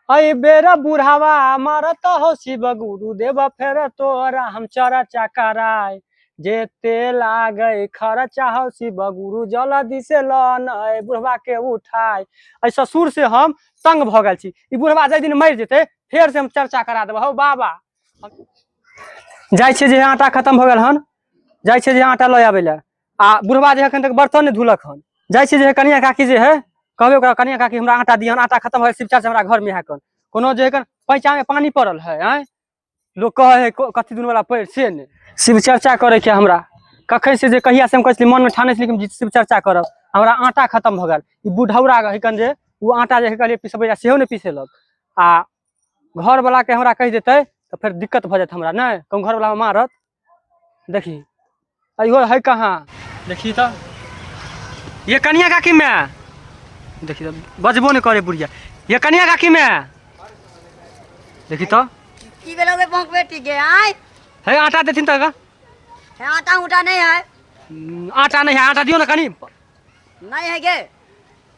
अई बेरा बुढ़ावा मारत हो शिव गुरु देव फेर तोरा हम चर्चा कराय जेते लागे खर्चा हो शिव गुरु जल्दी से लन बुढ़वा के उठाय। अई ससुर से हम तंग भ गेल छी। ई बुढ़वा जै दिन मर जेते फेर से हम चर्चा करा देब। हौ बाबा जाय छे जे आटा खत्म भ गेल हन, जाय छे जे आटा लय आबे ले। आ बुढ़वा जे अखन तक बर्तन नहीं धुलक हन। जाय छे जे कनिया काकी जे है कहबे ओकरा कनिया काकी हमरा आटा दिहन, आटा खत्म हो शिव चर्चा हमरा घर में हैकन कोनो जे पैंचा में पानी पड़ल है आय लोग कहे है कथी दुन वाला पैर से ने शिव चर्चा करे के हमरा कखन से जे कहिया से हम कहली मन में ठाने से लेकिन शिव चर्चा करब। हमरा आटा खत्म भ गेल। ई बुढ़ौरा हिकन जे वो आटा जे कहलिए पिसबे सेहो नहीं पिसेलक। आ घर वाला के हमरा कह देते तो फिर दिक्कत भ जात हमरा नहीं कहूँ घर वाला मारत। देखी अहो है कहाँ देखी तो ये कनिया काकी में देखी तो बजबो नहीं करे बुढ़िया। ये कनिया काकी में देखी तो की बेलोगे भोंक बेटी के आय है आटा देथिन तो का है आटा उटा नहीं है आटा नहीं है आटा दियो ना कनी नहीं है के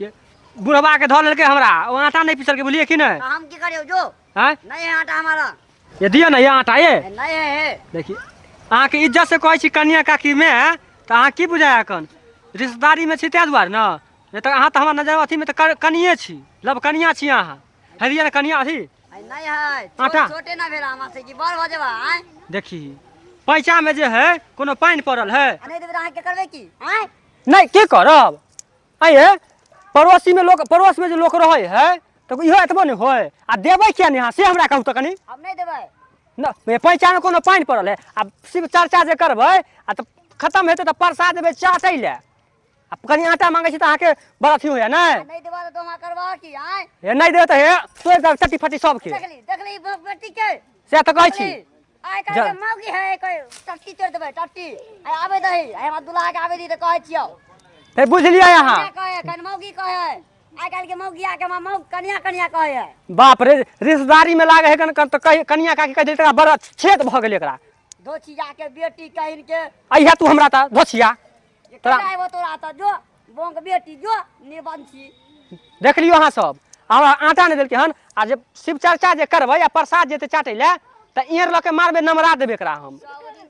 ये बुढ़वा के धो लेके हमरा वो आटा नहीं पिसल के बोलिए कि नहीं हम की करियो जो है नहीं है आटा हमारा ये दियो ना ये आटा ये नहीं है देखिए अहाँ के इज्जत से कहै छी कनिया काकी में तो अहाँ की बुझाय अखन रिश्तेदारी में छी तै दुआरे ना नहीं तो अहाँ तो हमार नजर अथी में तो कनिए छी लब कनिया छी अहाँ है दिया ना कनिया अथी नहीं है आटा छोटे ना भेला हमरा से की बड़ भ जेबा आय देखी पैसा में जे है कोनो पानी पड़ल है नहीं देबे अहाँ के करबे की आय नहीं के करब आये पड़ोसी में लोग पड़ोस में जो लोग रहे है तो इहो एतबो नहीं होय आ देबै किया नहीं अहाँ से हमरा कहू तो कनी हम नहीं देबे न पैसा में कोनो पानी पड़ल है आ शिव चर्चा जे करबै आ तो खत्म हेतै तो प्रसाद देबै चाटै ले आ कनी आटा मांगे छी तो अहाँ के बड़ा अथी होय नहीं नहीं देबा तो हम करबा की आय हे नहीं दे तो हे तोड़ चट्टी फटी सब के देखली भोंक बेटी के से तो कहै छी आय का मौगी है कोई टट्टी तोड़ देबे टट्टी आय आबे दही आय हमरा दुल्हा के आबे दी त कहै छियो हे बुझलियै अहाँ कहे कन मौगी कहे आय काल के मौगी आके मौग कनिया कनिया कहे है बाप रे रिश्तेदारी में लागे है कन तो कनिया काकी कह देलक बड़ा छेद भ गेल एकरा धोछिया के बेटी कहिन के अइहा तू हमरा ता धोछिया तोरा आइबो तोरा त जो बोंग बेटी जो निबंसी देख लियो अहाँ सब हमरा आटा नहीं देलकै हन आ जब शिव चर्चा जे करबै आ प्रसाद जेते चाटे ले त ईयर ल के मारबे नमरा देबे एकरा हम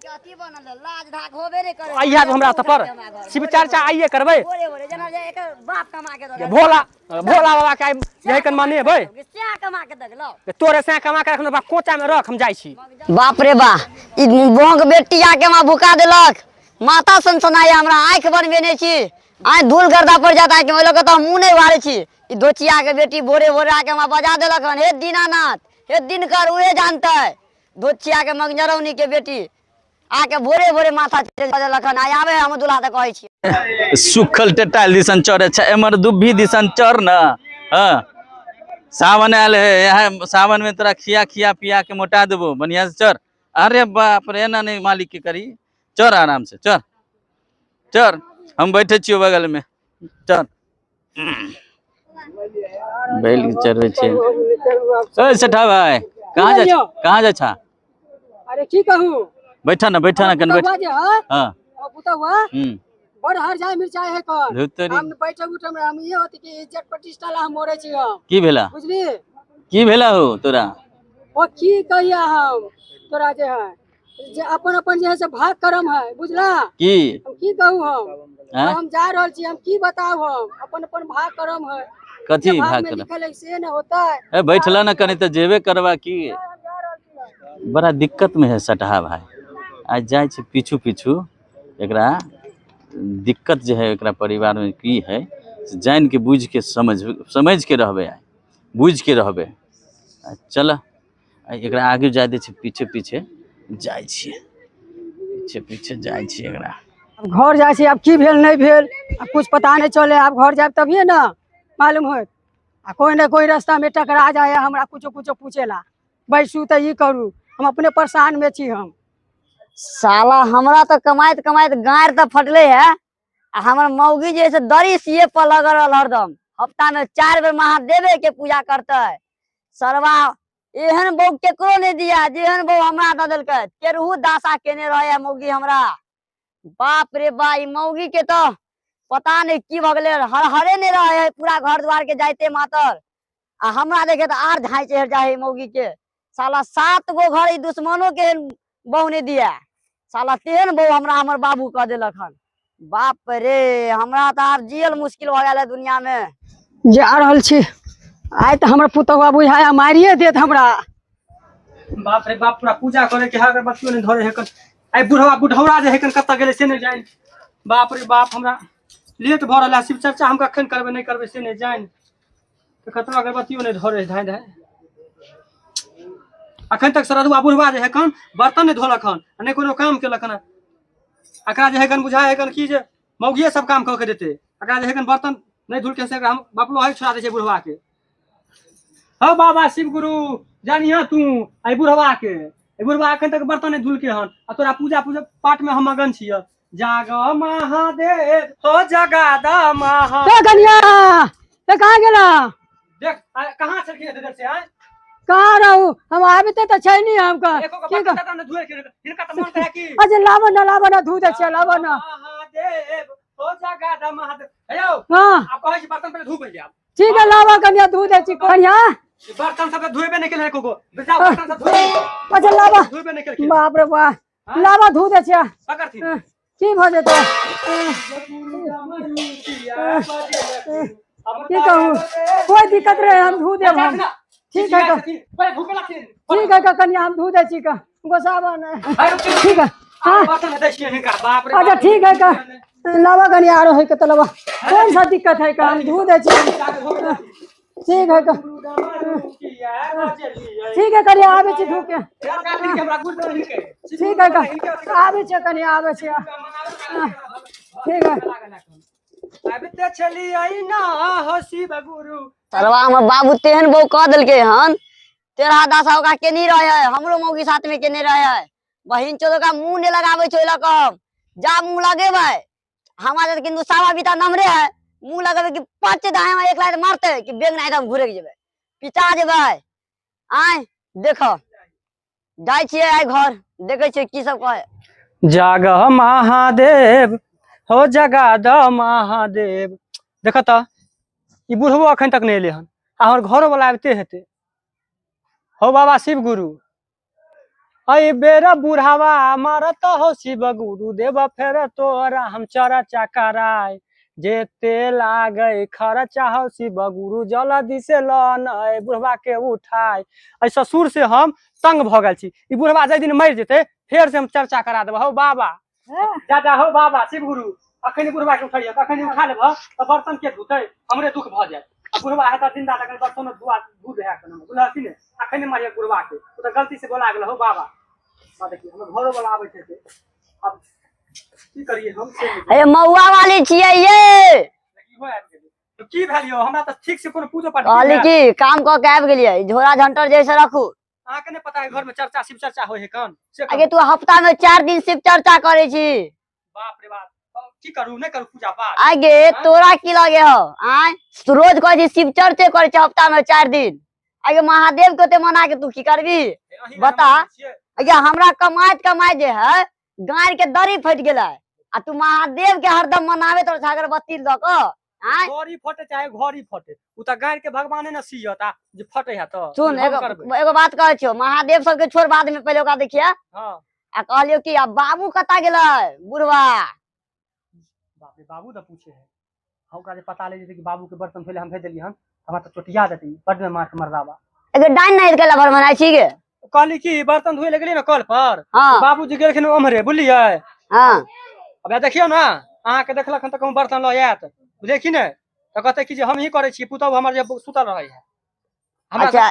के अथी बनल है लाज धाक होबे नहीं करे अइहा तो हमरा त पर शिव चर्चा आइए करबै बोले बोले जना जे एक बाप कमा के दे भोला भोला बाबा के यही कन मानेबै क्या कमा के दगलो तोरे से कमा के रखनो बा कोचा में रख हम जाई छी। बाप रे बा ई बोंग बेटी आके मा भुका देलक माता सनसनाय हमरा आंख बनबे नहीं छी आय धूल गर्दा पड़ जाता है कि ओइ लोग त मुंह नहीं वारे छी ई दोचिया के बेटी भोरे भोरे आके मा बजा देलक हन हे दीनानाथ हे दिनकर उहे जानता है दोचिया के मंगजरौनी के बेटी आके भोरे भोरे माथा देलक हन आय आबे हम दुल्हा त कहै छी सुखल टेटाइल दिसन चढ़े छै एमर दुब्भी दिसन चढ़ न हाँ सावन आयल है यहाँ सावन में तोरा खिया खिया पिया के मोटा देबो बढ़िया से चढ़। अरे बाप रे ना नहीं मालिक के करी चढ़ आराम से चढ़ चढ़ हम बैठे छियो बगल में चढ़ बैल चढ़े छियै। ओए सेठा भाई कहाँ जा छा अरे की कहूं बैठा ना कन बैठ हां पुतवा बड़ हर जाय मिर्चाई है कर धुतरी हम बैठे उठे में हम ये होती कि इज्जत प्रतिष्ठा ला हम मोरे छी हम की भेला बुझली की भेला हो तोरा ओ की कहिया हम तोरा जे है जे अपन अपन जे है से भाग करम है बुझला की हम की कहूं हम जा रहल छी हम की बताऊ हम अपन अपन भाग करम है कथी भाग में करम लिखल है से न होता है ए बैठला ना कनी तो जेबे करवा की बड़ा दिक्कत में है सटहा भाई आज जाय छै पीछू पीछू एकरा दिक्कत जो है एकरा परिवार में की है जान के बुझ के समझ के रहबे आय बुझ के रहबे चल एकरा आगे जाय दे छै पीछे पीछे जाय छियै पीछे पीछे जाय छियै एकरा अब घर जाय छी अब की भेल नहीं भेल अब कुछ पता नहीं चले अब घर जाब तभिए ना मालूम होत आ कोई ना कोई रास्ता में टकरा जाए हमरा कुछो कुछो पूछेला बैसू त ई करू हम अपने परेशान में छी हम साला हमरा तो कमाइत कमाइत गायर तो फटले है आ हमर मौगी जैसे दरी सीए पर लगल रहल हरदम हफ्ता में 4 बेर महादेवे के पूजा करते सरवा एहन बहू केकरो नहीं दिया जेहन बहू हमरा द देलकै केरहू दासा केने रहे मौगी हमरा बाप रे बा ई मौगी के तो पता नहीं की भ गेले हरे नहीं रहे पूरा घर द्वार के जाइते मातर आ हमरा देखे तो आर झाई चढ़ जाए मौगी के। साला 7 गो घर ई दुश्मनों के बहू ने दिया। साला तेहन बहू हमरा हमर बाबू कह देलक हन। बाप रे हमरा तो आब जियल मुश्किल हो गया दुनिया में। जा रहल छी आइ तो हमर पुतौआ बुझाया मारिए देत हमरा। बाप रे बाप पूरा पूजा करे के अगर बच्चियों ने धरे है कन आई बुढ़वा बुढ़ौरा जे है कन कत्ता गेले से ने जाइन। बाप रे बाप हमरा लेट भ रहल है शिव चर्चा हम कखन करबे नहीं करबे से ने जाइन। तो कतना अगरबत्तियों ने धरे धाय धाय अखन तक सरदुआ बुढ़वा जे है कन बर्तन ने धोलक हन नहीं कोनो काम केलक हन। एकरा जे है कन बुझाय है कन की जे मौगिए सब काम क के देते। एकरा जे है कन बर्तन नहीं धुल के से हम बापलो है छोड़ा दे छै बुढ़वा के। हो बाबा शिव गुरु जानिया तू आई बुढ़वा के बुढ़वा अखन तक बर्तन नहीं धुल के हन आ तोरा पूजा पूजा पाठ में हम मगन छिय। जाग महादेव हो जगाद महा ए कन्या ए कहाँ गेला? देख कहां चल के देर से आए कहाँ रहू हम आबते तो छै नहीं हमका। एको का बर्तन न धुए के इनका त मन है कि अच्छा लाबो ना धू दे छै लाबो ना। महादेव हो जगाद महादेव हेयो हां आप कहै छी बर्तन पहले धुए ले आप। ठीक है लाबो कन्या धू दे छी कन्या। बर्तन सब धुएबे नहीं केले को बेटा बर्तन सब धुए अच्छा लाबो धुएबे नहीं केले बाप रे बाप लाबो धू दे छी। पकड़ थी की भ जेतो की कहूँ कोई दिक्कत रहे हम धू देब हम। ठीक है पहले धुए लगती ठीक है कन्या हम धू दे छी का गोसाबन ठीक है। हाँ बर्तन दे छी नहीं कर बाप रे अच्छा ठीक है का लावा कन्या आरो है के तो लावा कौन सा दिक्कत है का हम धू दे छी। ठीक है का ठीक है कन्या आबे छी धू के। ठीक है का आबे छी कन्या आबे छी ठीक है। अबते चली आई ना हो शिव गुरु सरवा हमर बाबू तेहन बहू कह देलके हन। 13 10 का के नहीं रहे है हमरो मौगी साथ में के नहीं रहे है। बहिन चोद का मुंह नहीं लगावे छै लकम जा मुंह लगेबे हमारा किंतु सावा बीता नमरे है मुंह लगावे कि 5 दाए में एक लाइन मारते कि बेग नहीं एकदम घुरे के जेबे पिटा जेबे। आय देखो जाय छिए आय घर देखे छिए की सब कहे। जाग महादेव हो जगाद महादेव देख त ई बुढ़बो अखन तक नहीं एले हन आ हमर घरो वाला आबते हेते। हो बाबा शिव गुरु अई बेरा बुढ़ावा मारत हो शिव गुरु देव फेर तोरा हम चर्चा कराय जेते लागे खर्चा हो शिव गुरु जल्दी से लन बुढ़वा के उठाय। अई ससुर से हम तंग भ गेल छी ई बुढ़वा जै दिन मर जेते फेर से हम चर्चा करा देब। हो बाबा दादा हो बाबा शिव गुरु अखन बुढ़वा के उठाइए अखन उठा लेब तो बर्तन के धुते हमरे दुख भ जाए। बुढ़वा है त जिंदा तक बर्तन दूध है बुझलखिन अखन मारिए बुढ़वा के तो गलती से बोला गेल। हो बाबा देखिए हम घरो वाला आबै छै अब की करिए हम से अरे मौआ वाली छिए ये की हो आबि गेलै तो की भेलियो हमरा त ठीक से कोनो पूजो पाठ कहली की काम क के आबि गेलिए झोरा झंटर जैसे रखू। अहाँ के नहीं पता है घर में चर्चा शिव चर्चा होय है कौन से आगे तू हफ्ता में 4 दिन शिव चर्चा करे छी। बाप रे बाप की करू नहीं करू पूजा पाठ आगे तोरा की लगे हो आय तू रोज कहे छी शिव चर्चे करे छी हफ्ता में 4 दिन आगे महादेव को ते मना के तू की करबी बता। आगे हमरा कमाइत जे है गाय के दरी फट गेला आ तू महादेव के हरदम मनावे तो अगरबत्ती द क आय घोड़ी फटे चाहे घोड़ी फटे उ त गाय के भगवाने न सियता जे फटे है तो सुन एगो बात कहे छियो महादेव सब के छोड़ बाद में पहले ओका देखिए हां आ कहलियो कि अब बाबू कता गेलै बुढ़वा। बाप रे बाबू त पूछे है हम का जे पता ले जेते कि बाबू के बर्तन पहले हम भेज देली हन हमरा त चोटिया देती बड में मार के मरदावा एगो डाइन नहीं गेला भर मनाई छी गे कहली कि बर्तन धोए लगली ना कल पर हाँ। बाबूजी गेलखिन ओम्हरे बुझलिए हां अब देखियो ना अहाँ के देखलक हन त कहूं बर्तन ल आयत देखी ने त कहते कि जे हम ही करे छी पुतौ हमर जे सुतल रहै है हमरा अच्छा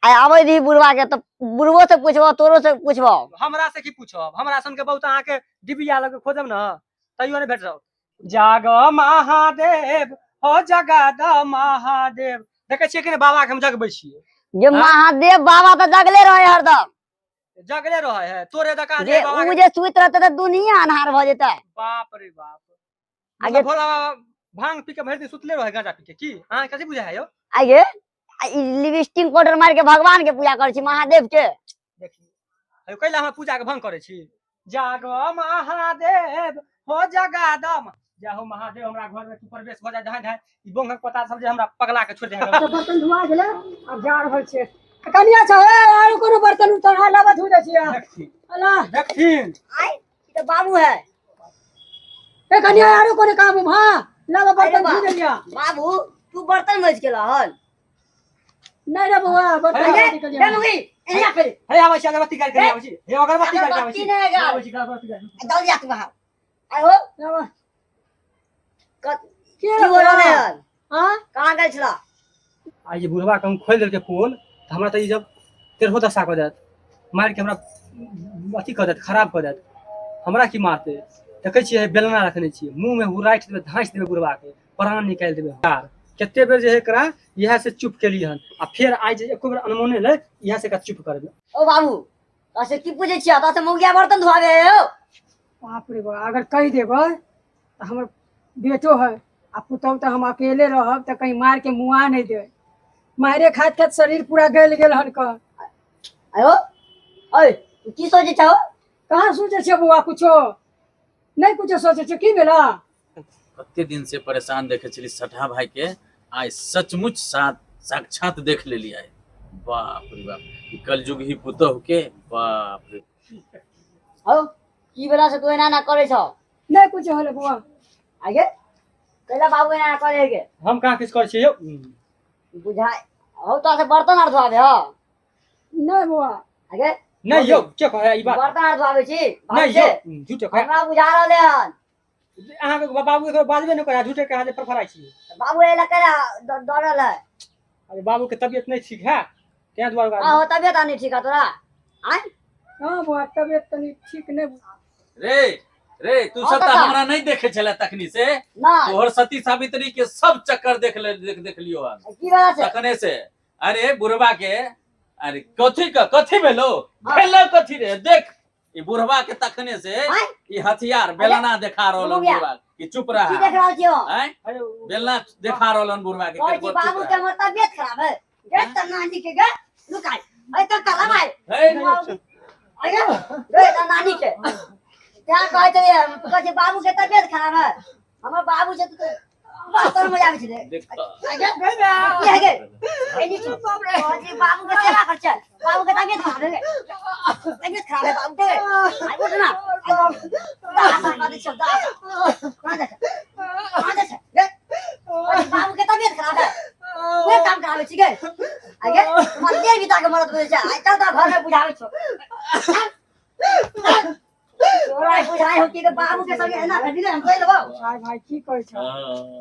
आय आबै दी बुढ़वा के तो बुढ़वो से पूछबो तोरो से पूछबो हमरा से की पूछब हमरा सन के बहुत अहाँ के डिबिया लगे खोजब ना तइयो ने भेटब। जाग महादेव हो जगाद महादेव देखे छिए कि ने बाबा के हम जगबै छिए जे महादेव बाबा तो जगले रहे हरदम जगले रहे है तोरे दका जे जे बाबा उ जे सुइत रहते तो दुनिया अन्हार भ जेतै। बाप रे बाप आगे भोला बाबा भांग पी के भर दिन सुतले रहे गांजा पी के की अहाँ कैसे बुझाय यो आगे लिपस्टिक पाउडर मार के भगवान के पूजा कर छी महादेव के देखी कैला हम पूजा के भंग करे छी। जाग महादेव हो जगाद जाहो महादेव हमरा घर में तू प्रवेश हो जा जहां है ई बोंगक पता सब जे हमरा पगला के छोड़ दे तो बर्तन धुआ गेले अब जा रहल छै कनिया छ ए आरो कोनो बर्तन उतर लावा धुइ दै छियै अल्लाह देखथिन आई ई तो बाबू है। ए कनिया आरो कोनो काम हां लावा बर्तन धुइ देलिया बाबू तू बर्तन मज के लहल नहीं रे बुआ बर्तन धुइ देलिया चलूंगी एना कर हे आवे छी अगरबत्ती कर के आवे छी हे अगरबत्ती कर के आवे छी अगरबत्ती नहीं गा। आवे छी अगरबत्ती कर जल्दी आ तू बाहर आयो लावा की बोल रहे यार हां कहां गए छला आई जे बुढ़वा के हम खोल देलके पोल त हमरा त ई जब तेरहो दशा कर देत मार के हमरा अथी कर देत खराब कर देत हमरा की मारते देखे छियै बेलना रखने छियै मुंह में हुराइट देबे धांस देबे बुढ़वा के प्राण निकाल देबे यार केते बेर जे एकरा इहा से चुप केली हन आ फिर आई जे एको बेर अनमोने ले इहा से का चुप कर दे ओ बाबू तासे की पूछे छिया तासे मौगिया बर्तन धोआवे हो बाप रे बा अगर कह देबै त हमर बेटो है आ पुतौ त हम अकेले रहब त कहीं मार के मुआ नहीं दे मारे खात खात शरीर पूरा गल गेल हन का आयो ओए तू की सोचे छौ कहाँ सोचे छे बुआ कुछो नहीं कुछो सोचे छे की भेला कते दिन से परेशान देखे चली सठा भाई के आज सचमुच साक्षात देख लेली आए। बाप रे बाप ई कलयुग ही पुतह के बाप रे। हो की बेला से तू एना ना करे छौ नहीं कुछ होले बुआ आगे कैला बाबू एना ना करे के हम कहां किस कर छियै बुझाय हो तासे बर्तन आर धोआवे हो नहीं बुआ आगे नहीं यो के कहे ई बात बर्तन आर धोआवे छी नहीं यो झूठे कहे हमरा बुझा रहले हन अहाँ के बाबू के बाजबे न करे झूठे कहे पर फराई छी बाबू एला केला डरल है अरे बाबू के तबीयत नहीं ठीक है त्या द्वारा आ हो तबियत आनी ठीक है तोरा आय हां बुआ तबियत तनी ठीक नहीं रे रे तू हाँ, सब त काका। हमरा नहीं देखे छले तखनी से ना तोहर सती सावित्री के सब चक्कर देख लियो हन की बेला से तखने से। अरे बुढ़वा के अरे कथी भेलो भेलो कथी रे देख ई बुढ़वा के तखने से आय ई हथियार बेलना देखा रहलन हो गया। बुढ़वा कि चुप की रहा देख रहल छियो हैं अरे बेलना देखा रहलन बुढ़वा के और कि जी चुप बाबू रहा। के हमर तबियत खराब है गेट त नानी के गे लुकाई ए त कला भाई हे, आगे गे त नानी के क्या कहते हैं कहते बाबू के तबियत खराब है हमर बाबू से तो बर्तन में जावे छे देखो। आगे की है गे ए नी और जी बाबू के सेवा कर चल बाबू के तबियत खराब है तबियत खराब है बाबू के आई बोल ना कहां दे चल कहां दे गे और जी बाबू के तबियत खराब है वे काम करावे छी गे आगे मंदिर भी ताके मरद बोले छ आई त घर में बुझावे छ तोरा बुझाई हो कि बाबू के संगे एना भेटिले हम कह लेबो भाई भाई की कहै छ हाँ,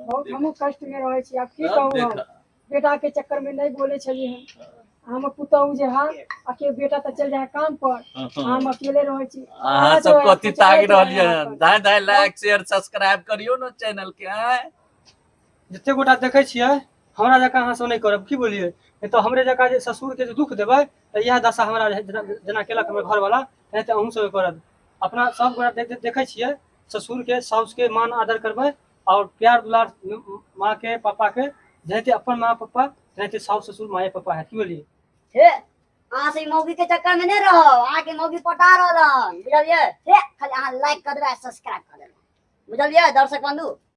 बहुत हमहु कष्ट में रहै छी अब की अब कहूं देखा। बेटा के चक्कर में नहीं बोले छली हम पुतौ जे है अके बेटा त चल जाए काम पर हम अकेले रहै छी अहाँ सब कथी ताकि रहलियै हन दाय दाय लाइक शेयर सब्सक्राइब करियो न चैनल के हैं। जते गोटा देखे छियै हमरा जकां अहाँ सब नहीं करब की बोलिए नहीं तो हमरे जकां जे ससुर के जे दुख देबै त यह दशा हमरा जना केलक हमर घर वाला नहीं तो अहूँ सब करब अपना सब गोटा देखे छियै ससुर के साउस के मान आदर करबै और प्यार दुलार माँ के पापा के जैसे अपन माँ पापा जैसे साउस ससुर माँ पापा है की बोलिए हे आ से मौगी के चक्कर में नहीं रहो आके मौगी पटा रहलन बुझलिए हे खाली अहाँ लाइक कर देबै सब्सक्राइब कर देबै बुझलिए दर्शक बंधु।